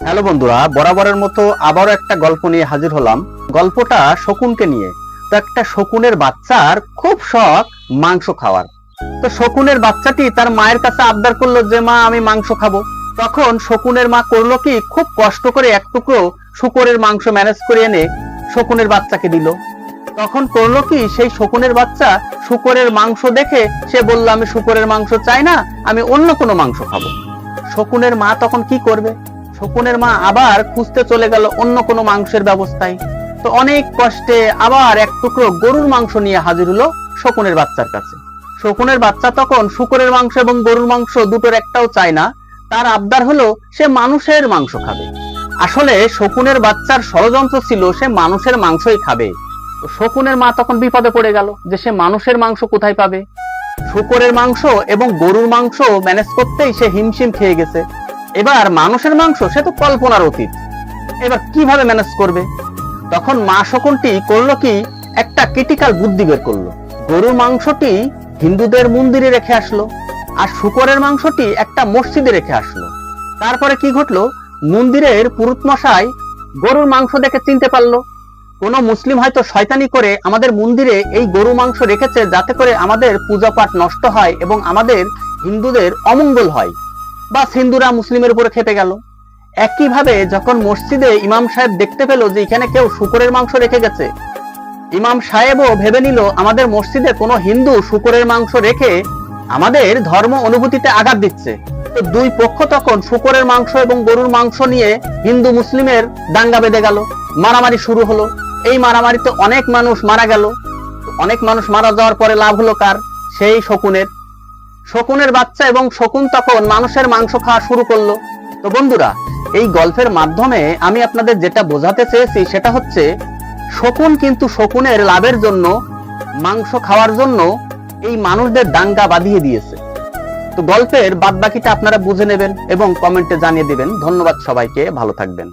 Hello বন্ধুরা, বরাবরের মতো আবারও একটা গল্প নিয়ে হাজির হলাম। গল্পটা শকুনকে নিয়ে। তো একটা শকুনের বাচ্চার খুব শখ মাংস খাওয়ার। তো শকুনের বাচ্চাটি তার মায়ের কাছে আবদার করলো যে মা, আমি মাংস খাবো। তখন শকুনের মা করলো কি, খুব কষ্ট করে এক টুকরো শূকরের মাংস ম্যানেজ করে এনে শকুনের বাচ্চাকে দিল। তখন করলো কি, সেই শকুনের বাচ্চা শূকরের মাংস দেখে সে বলল, আমি শূকরের মাংস চাই না, আমি অন্য কোনো মাংস খাবো। শকুনের মা তখন কি করবে? শকুনের মা আবার খুঁজতে চলে গেল অন্য কোনো মাংসের ব্যবস্থায়। তো অনেক কষ্টে আবার এক টুকরো গরুর মাংস নিয়ে হাজির হলো শকুনের বাচ্চার কাছে। শকুনের বাচ্চা তখন শূকরের মাংস এবং গরুর মাংস দুটোর একটাও চায় না, তার আবদার হলো সে মানুষের মাংস খাবে। আসলে শকুনের বাচ্চার ষড়যন্ত্র ছিল সে মানুষের মাংসই খাবে। তো শকুনের মা তখন বিপদে পড়ে গেল যে সে মানুষের মাংস কোথায় পাবে। শূকরের মাংস এবং গরুর মাংস ম্যানেজ করতেই সে হিমশিম খেয়ে গেছে। এবার মানুষের মাংস সে তো কল্পনার অতীত, এবার কিভাবে ম্যানেজ করবে? তখন মা শকুনটি করলো কি, একটা ক্রিটিক্যাল বুদ্ধি বের করলো। গরুর মাংসটি হিন্দুদের মন্দিরে রেখে আসলো, আর শূকরের মাংসটি একটা মসজিদে রেখে আসলো। তারপরে কি ঘটলো, মন্দিরের পুরোহিত মশাই গরুর মাংস দেখে চিনতে পারলো কোন মুসলিম হয়তো শয়তানি করে আমাদের মন্দিরে এই গরু মাংস রেখেছে, যাতে করে আমাদের পূজা পাঠ নষ্ট হয় এবং আমাদের হিন্দুদের অমঙ্গল হয়, বা হিন্দুরা মুসলিমের উপরে খেপে গেল। একইভাবে যখন মসজিদে ইমাম সাহেব দেখতে পেল যে এখানে কেউ শূকরের মাংস রেখে গেছে, ইমাম সাহেবও ভেবে নিল আমাদের মসজিদে কোনো হিন্দু শূকরের মাংস রেখে আমাদের ধর্ম অনুভূতিতে আঘাত দিচ্ছে। তো দুই পক্ষ তখন শূকরের মাংস এবং গরুর মাংস নিয়ে হিন্দু মুসলিমের দাঙ্গা বেঁধে গেল, মারামারি শুরু হলো। এই মারামারিতে অনেক মানুষ মারা গেল। অনেক মানুষ মারা যাওয়ার পরে লাভ হলো কার? সেই শকুনের। শকুনের বাচ্চা এবং শকুন তখন মানুষের মাংস খাওয়া শুরু করলো। তো বন্ধুরা, এই গল্পের মাধ্যমে আমি আপনাদের যেটা বোঝাতে চেয়েছি সেটা হচ্ছে, শকুন কিন্তু শকুনের লাভের জন্য, মাংস খাওয়ার জন্য এই মানুষদের দাঙ্গা বাঁধিয়ে দিয়েছে। তো গল্পের বাদবাকিটা আপনারা বুঝে নেবেন এবং কমেন্টে জানিয়ে দিবেন। ধন্যবাদ সবাইকে, ভালো থাকবেন।